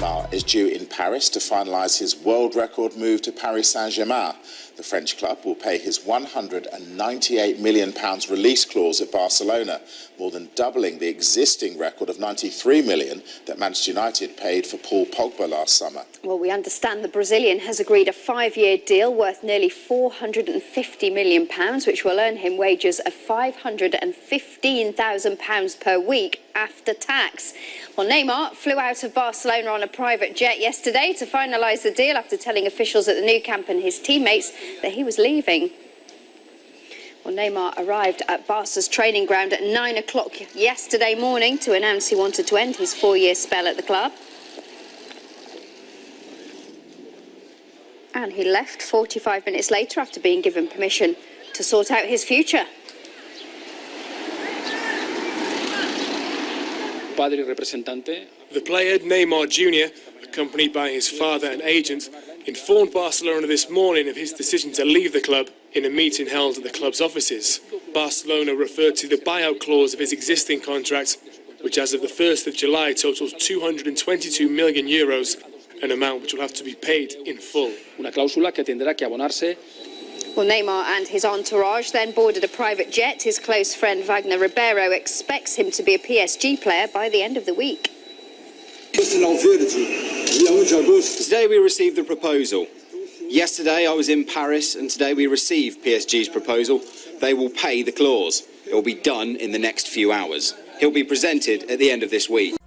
Neymar is due in Paris to finalise his world record move to Paris Saint-Germain. The French club will pay his £198 million release clause at Barcelona, more than doubling the existing record of £93 million that Manchester United paid for Paul Pogba last summer. Well, we understand the Brazilian has agreed a 5-year deal worth nearly £450 million, which will earn him wages of £515,000 per week after tax. Well, Neymar flew out of Barcelona on a private jet yesterday to finalise the deal after telling officials at the Nou Camp and his teammates that he was leaving. Well, Neymar arrived at Barca's training ground at 9 o'clock yesterday morning to announce he wanted to end his 4-year spell at the club. And he left 45 minutes later after being given permission to sort out his future. The player, Neymar Jr., accompanied by his father and agent, informed Barcelona this morning of his decision to leave the club in a meeting held at the club's offices. Barcelona referred to the buyout clause of his existing contract, which as of the 1st of July totals €222 million, an amount which will have to be paid in full. Una cláusula que tendrá que abonarse. Well, Neymar and his entourage then boarded a private jet. His close friend Wagner Ribeiro expects him to be a PSG player by the end of the week. Today we received the proposal. Yesterday I was in Paris and today we received PSG's proposal. They will pay the clause. It will be done in the next few hours. He'll be presented at the end of this week.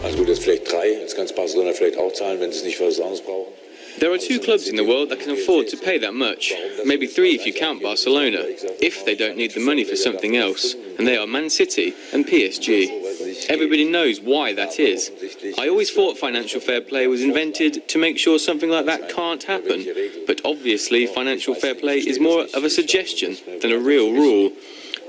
Also gut, jetzt vielleicht 3, jetzt kann es Barcelona vielleicht auch zahlen, wenn sie es nicht für was anderes brauchen. There are 2 clubs in the world that can afford to pay that much. Maybe 3 if you count Barcelona, if they don't need the money for something else, and they are Man City and PSG. Everybody knows why that is. I always thought financial fair play was invented to make sure something like that can't happen, but obviously financial fair play is more of a suggestion than a real rule.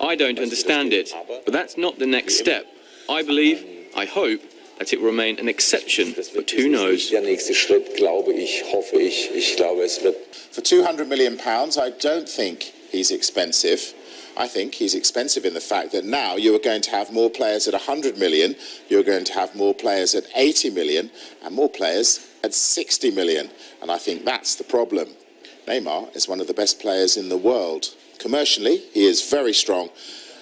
I don't understand it, but that's not the next step. I believe, I hope, that it will remain an exception, but who knows? For £200 million, I don't think he's expensive. I think he's expensive in the fact that now you are going to have more players at 100 million, you're going to have more players at 80 million, and more players at 60 million. And I think that's the problem. Neymar is one of the best players in the world. Commercially, he is very strong.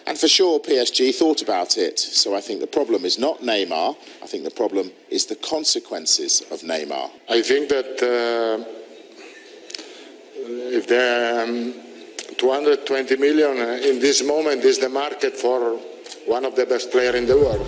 And for sure, PSG thought about it. So I think the problem is not Neymar. I think the problem is the consequences of Neymar. I think that if the 220 million in this moment is the market for one of the best players in the world.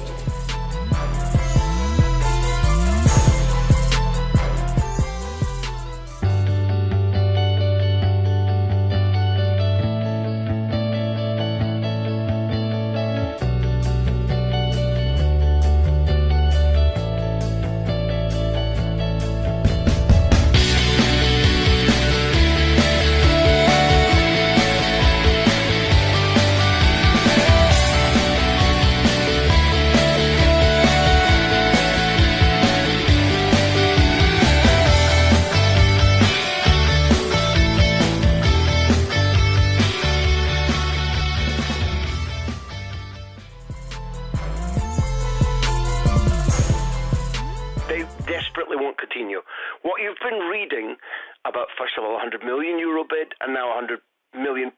They desperately want Coutinho. What you've been reading about, first of all, a €100 million bid and now a £100 million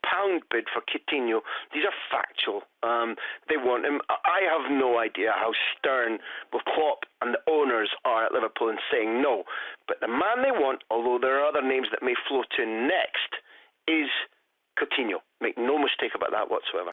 bid for Coutinho, these are factual. They want him. I have no idea how stern both Klopp and the owners are at Liverpool in saying no. But the man they want, although there are other names that may float in next, is Coutinho. Make no mistake about that whatsoever.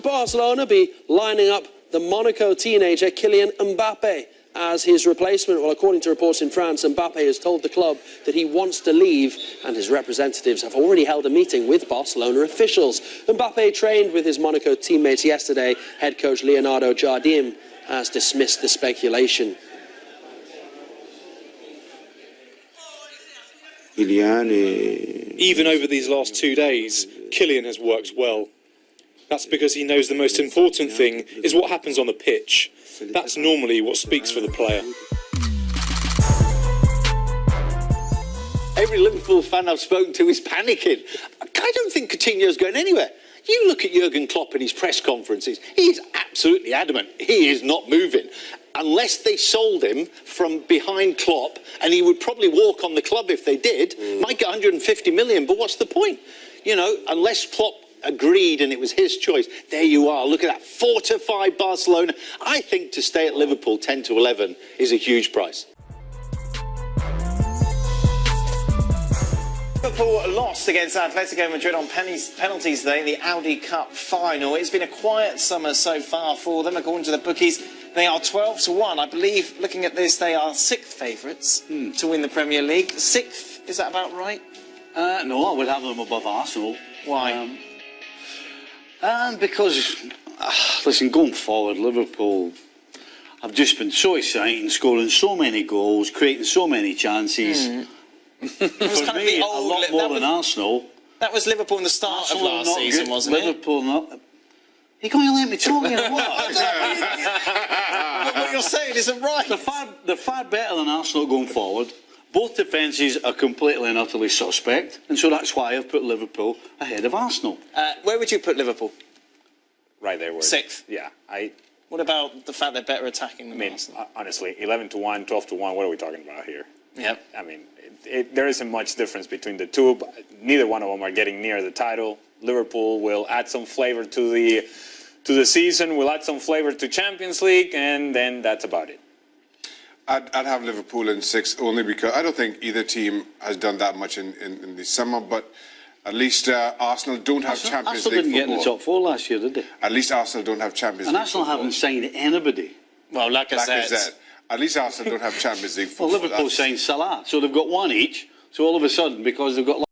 Barcelona be lining up the Monaco teenager Kylian Mbappe as his replacement. Well, according to reports in France, Mbappe has told the club that he wants to leave, and his representatives have already held a meeting with Barcelona officials. Mbappe trained with his Monaco teammates yesterday. Head coach Leonardo Jardim has dismissed the speculation. Even over these last 2 days, Kylian has worked well. That's because he knows the most important thing is what happens on the pitch. That's normally what speaks for the player. Every Liverpool fan I've spoken to is panicking. I don't think Coutinho's going anywhere. You look at Jurgen Klopp in his press conferences, he's absolutely adamant. He is not moving. Unless they sold him from behind Klopp, and he would probably walk on the club if they did, might get 150 million, but what's the point? You know, unless Klopp agreed and it was his choice, there you are. Look at that, fortified Barcelona. I think to stay at Liverpool 10 to 11 is a huge price. Liverpool lost against Atletico Madrid on penalties today in the Audi Cup final. It's been a quiet summer so far for them. According to the bookies, they are 12 to 1. I believe, looking at this, they are 6th favourites to win the Premier League. 6th, is that about right? No, I would have them above Arsenal. Why? Because, listen, going forward, Liverpool have just been so exciting, scoring so many goals, creating so many chances. For me, a lot more than Arsenal. That was Liverpool in the start of last season, wasn't it? Liverpool not. You're going to let me talk here, what? What you're saying isn't right. They're far better than Arsenal going forward. Both defences are completely and utterly suspect, and so that's why I've put Liverpool ahead of Arsenal. Where would you put Liverpool? Right there. 6th? Yeah. What about the fact they're better attacking than Arsenal? Honestly, 11 to 1, 12 to 1, what are we talking about here? Yep. I mean, there isn't much difference between the two, but neither one of them are getting near the title. Liverpool will add some flavour to the season, will add some flavour to Champions League, and then that's about it. I'd have Liverpool in 6th only because I don't think either team has done that much in the summer, but at least Arsenal don't have Champions League Arsenal didn't football. get in the top 4 last year, did they? At least Arsenal don't have Champions League And Arsenal football. haven't signed anybody. Well, like I said. At least Arsenal don't have Champions League football. Well, Liverpool signed Salah, so they've got one each. So all of a sudden, because they've got